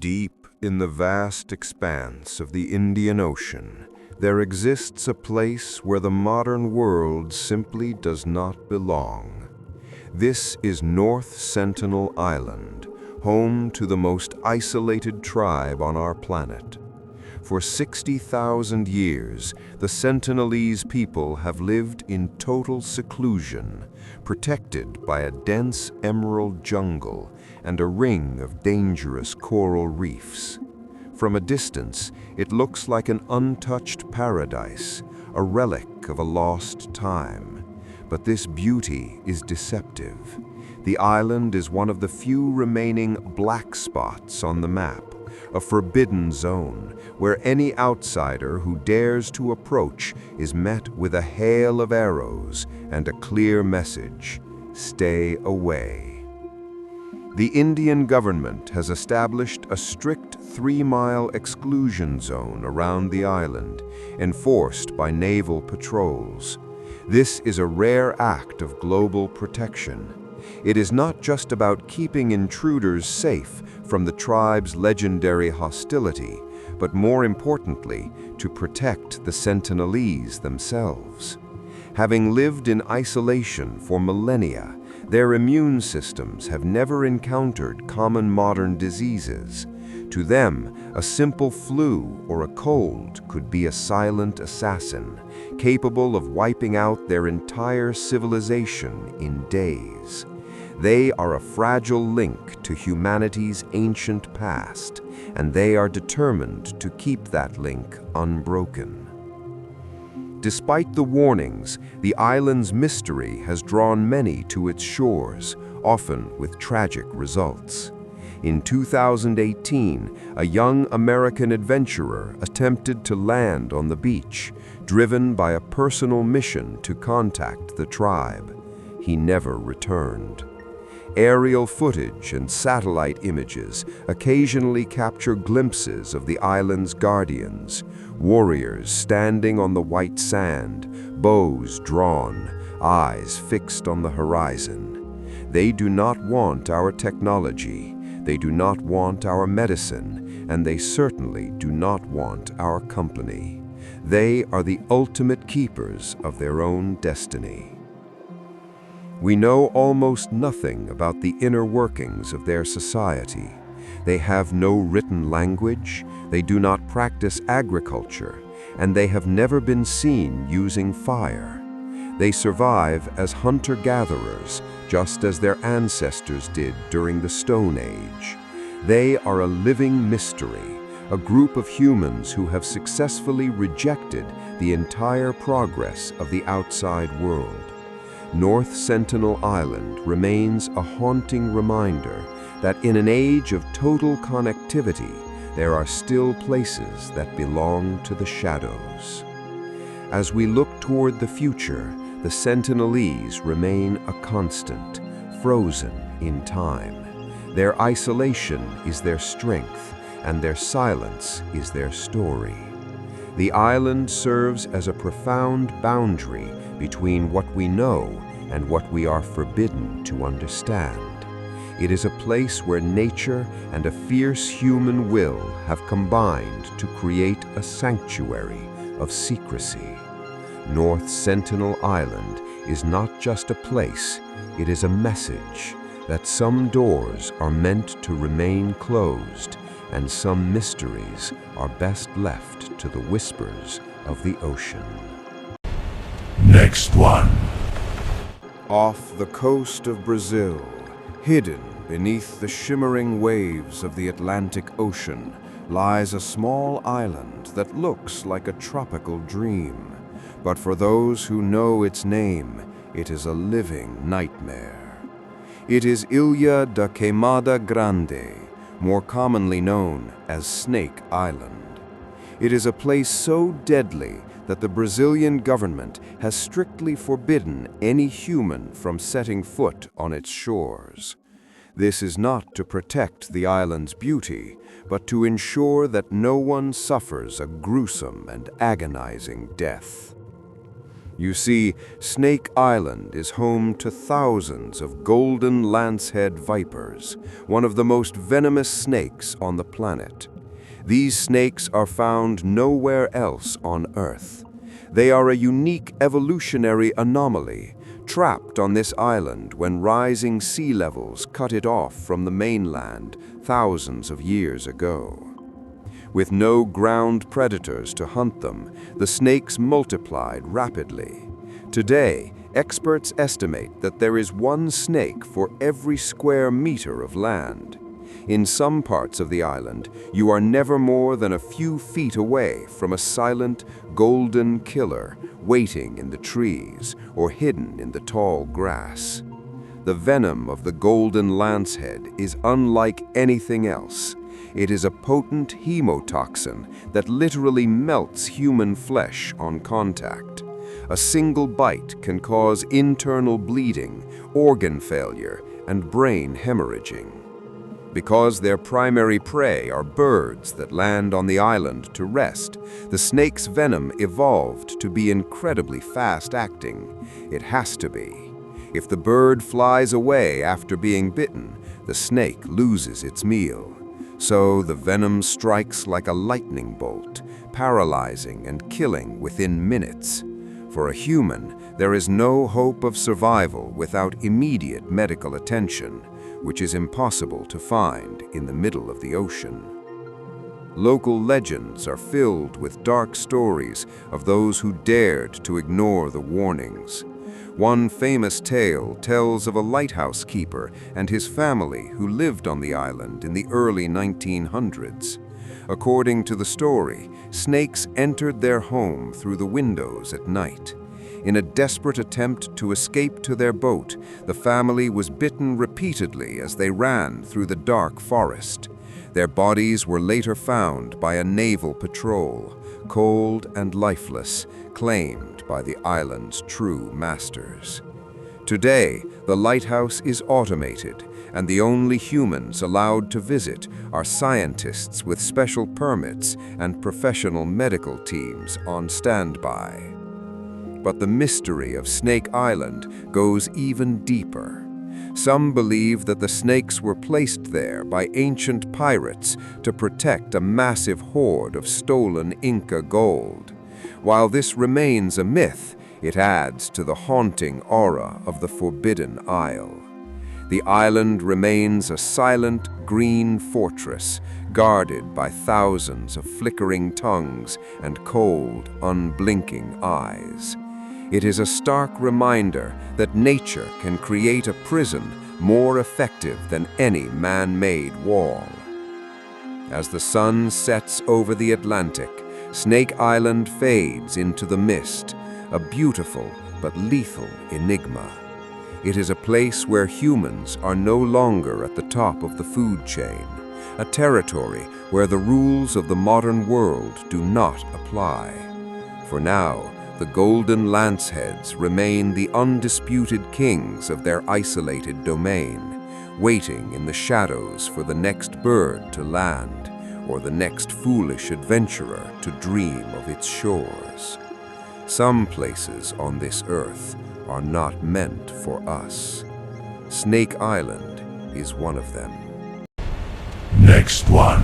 Deep in the vast expanse of the Indian Ocean, there exists a place where the modern world simply does not belong. This is North Sentinel Island, home to the most isolated tribe on our planet. For 60,000 years, the Sentinelese people have lived in total seclusion, protected by a dense emerald jungle and a ring of dangerous coral reefs. From a distance, it looks like an untouched paradise, a relic of a lost time. But this beauty is deceptive. The island is one of the few remaining black spots on the map, a forbidden zone where any outsider who dares to approach is met with a hail of arrows and a clear message: stay away. The Indian government has established a strict 3-mile exclusion zone around the island, enforced by naval patrols. This is a rare act of global protection. It is not just about keeping intruders safe from the tribe's legendary hostility, but more importantly, to protect the Sentinelese themselves. Having lived in isolation for millennia, their immune systems have never encountered common modern diseases. To them, a simple flu or a cold could be a silent assassin, capable of wiping out their entire civilization in days. They are a fragile link to humanity's ancient past, and they are determined to keep that link unbroken. Despite the warnings, the island's mystery has drawn many to its shores, often with tragic results. In 2018, a young American adventurer attempted to land on the beach, driven by a personal mission to contact the tribe. He never returned. Aerial footage and satellite images occasionally capture glimpses of the island's guardians, warriors standing on the white sand, bows drawn, eyes fixed on the horizon. They do not want our technology, they do not want our medicine, and they certainly do not want our company. They are the ultimate keepers of their own destiny. We know almost nothing about the inner workings of their society. They have no written language, they do not practice agriculture, and they have never been seen using fire. They survive as hunter-gatherers, just as their ancestors did during the Stone Age. They are a living mystery, a group of humans who have successfully rejected the entire progress of the outside world. North Sentinel Island remains a haunting reminder that in an age of total connectivity, there are still places that belong to the shadows. As we look toward the future, the Sentinelese remain a constant, frozen in time. Their isolation is their strength, and their silence is their story. The island serves as a profound boundary between what we know and what we are forbidden to understand. It is a place where nature and a fierce human will have combined to create a sanctuary of secrecy. North Sentinel Island is not just a place, it is a message that some doors are meant to remain closed and some mysteries are best left to the whispers of the ocean. Next one. Off the coast of Brazil, hidden beneath the shimmering waves of the Atlantic Ocean, lies a small island that looks like a tropical dream. But for those who know its name, it is a living nightmare. It is Ilha da Queimada Grande, more commonly known as Snake Island. It is a place so deadly that the Brazilian government has strictly forbidden any human from setting foot on its shores. This is not to protect the island's beauty, but to ensure that no one suffers a gruesome and agonizing death. You see, Snake Island is home to thousands of Golden Lancehead vipers, one of the most venomous snakes on the planet. These snakes are found nowhere else on Earth. They are a unique evolutionary anomaly, trapped on this island when rising sea levels cut it off from the mainland thousands of years ago. With no ground predators to hunt them, the snakes multiplied rapidly. Today, experts estimate that there is one snake for every square meter of land. In some parts of the island, you are never more than a few feet away from a silent, golden killer waiting in the trees or hidden in the tall grass. The venom of the Golden Lancehead is unlike anything else. It is a potent hemotoxin that literally melts human flesh on contact. A single bite can cause internal bleeding, organ failure, and brain hemorrhaging. Because their primary prey are birds that land on the island to rest, the snake's venom evolved to be incredibly fast-acting. It has to be. If the bird flies away after being bitten, the snake loses its meal. So the venom strikes like a lightning bolt, paralyzing and killing within minutes. For a human, there is no hope of survival without immediate medical attention, which is impossible to find in the middle of the ocean. Local legends are filled with dark stories of those who dared to ignore the warnings. One famous tale tells of a lighthouse keeper and his family who lived on the island in the early 1900s. According to the story, snakes entered their home through the windows at night. In a desperate attempt to escape to their boat, the family was bitten repeatedly as they ran through the dark forest. Their bodies were later found by a naval patrol, cold and lifeless, claimed by the island's true masters. Today, the lighthouse is automated, and the only humans allowed to visit are scientists with special permits and professional medical teams on standby. But the mystery of Snake Island goes even deeper. Some believe that the snakes were placed there by ancient pirates to protect a massive hoard of stolen Inca gold. While this remains a myth, it adds to the haunting aura of the Forbidden Isle. The island remains a silent, green fortress, guarded by thousands of flickering tongues and cold, unblinking eyes. It is a stark reminder that nature can create a prison more effective than any man-made wall. As the sun sets over the Atlantic, Snake Island fades into the mist, a beautiful but lethal enigma. It is a place where humans are no longer at the top of the food chain, a territory where the rules of the modern world do not apply. For now, the Golden Lanceheads remain the undisputed kings of their isolated domain, waiting in the shadows for the next bird to land, or the next foolish adventurer to dream of its shores. Some places on this earth are not meant for us. Snake Island is one of them. Next one.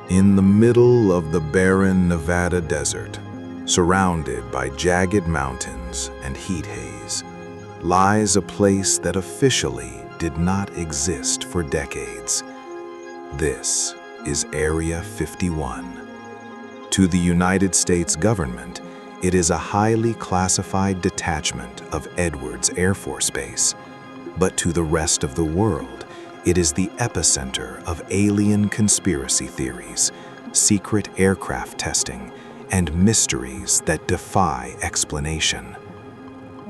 In the middle of the barren Nevada desert, surrounded by jagged mountains and heat haze, lies a place that officially did not exist for decades. This is Area 51. To the United States government, it is a highly classified detachment of Edwards Air Force Base. But to the rest of the world, it is the epicenter of alien conspiracy theories, secret aircraft testing, and mysteries that defy explanation.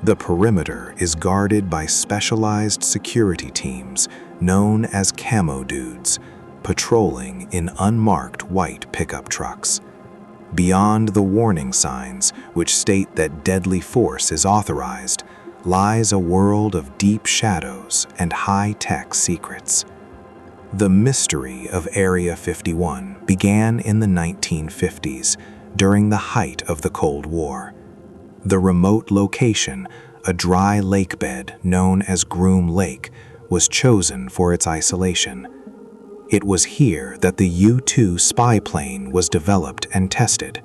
The perimeter is guarded by specialized security teams known as Camo Dudes, patrolling in unmarked white pickup trucks. Beyond the warning signs, which state that deadly force is authorized, lies a world of deep shadows and high-tech secrets. The mystery of Area 51 began in the 1950s, during the height of the Cold War. The remote location, a dry lake bed known as Groom Lake, was chosen for its isolation. It was here that the U-2 spy plane was developed and tested.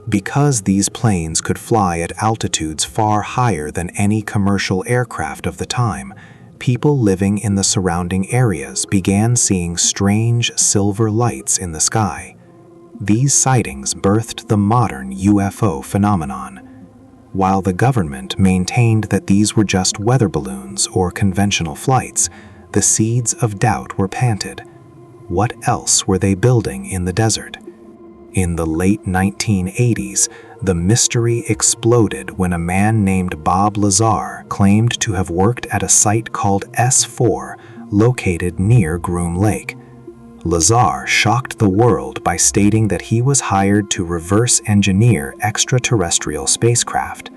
Because these planes could fly at altitudes far higher than any commercial aircraft of the time, people living in the surrounding areas began seeing strange silver lights in the sky. These sightings birthed the modern UFO phenomenon. While the government maintained that these were just weather balloons or conventional flights, the seeds of doubt were planted. What else were they building in the desert? In the late 1980s, the mystery exploded when a man named Bob Lazar claimed to have worked at a site called S4, located near Groom Lake. Lazar shocked the world by stating that he was hired to reverse engineer extraterrestrial spacecraft.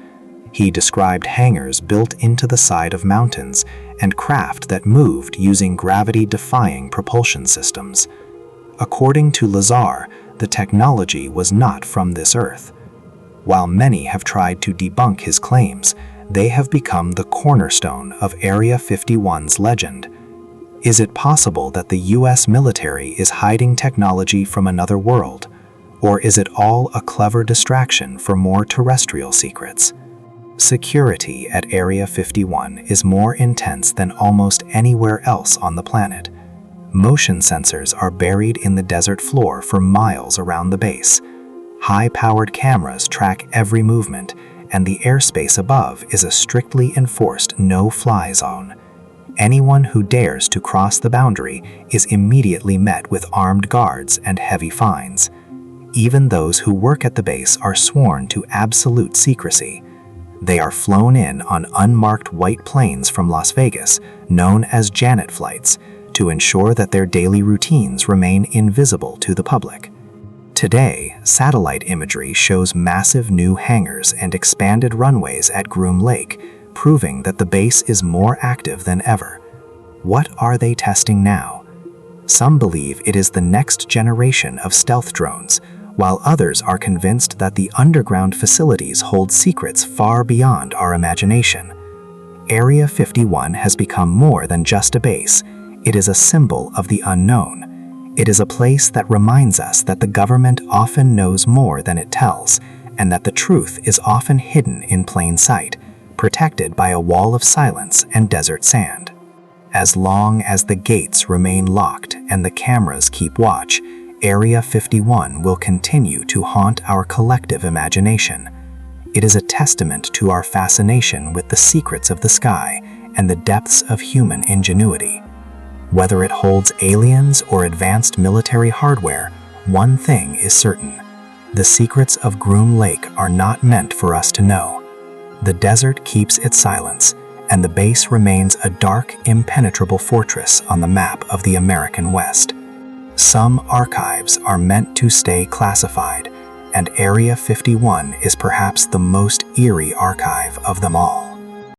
He described hangars built into the side of mountains and craft that moved using gravity-defying propulsion systems. According to Lazar, the technology was not from this Earth. While many have tried to debunk his claims, they have become the cornerstone of Area 51's legend. Is it possible that the U.S. military is hiding technology from another world? Or is it all a clever distraction for more terrestrial secrets? Security at Area 51 is more intense than almost anywhere else on the planet. Motion sensors are buried in the desert floor for miles around the base. High-powered cameras track every movement, and the airspace above is a strictly enforced no-fly zone. Anyone who dares to cross the boundary is immediately met with armed guards and heavy fines. Even those who work at the base are sworn to absolute secrecy. They are flown in on unmarked white planes from Las Vegas, known as Janet flights, to ensure that their daily routines remain invisible to the public. Today, satellite imagery shows massive new hangars and expanded runways at Groom Lake, proving that the base is more active than ever. What are they testing now? Some believe it is the next generation of stealth drones, while others are convinced that the underground facilities hold secrets far beyond our imagination. Area 51 has become more than just a base. It is a symbol of the unknown. It is a place that reminds us that the government often knows more than it tells, and that the truth is often hidden in plain sight, protected by a wall of silence and desert sand. As long as the gates remain locked and the cameras keep watch, Area 51 will continue to haunt our collective imagination. It is a testament to our fascination with the secrets of the sky and the depths of human ingenuity. Whether it holds aliens or advanced military hardware, one thing is certain: the secrets of Groom Lake are not meant for us to know. The desert keeps its silence, and the base remains a dark, impenetrable fortress on the map of the American West. Some archives are meant to stay classified, and Area 51 is perhaps the most eerie archive of them all.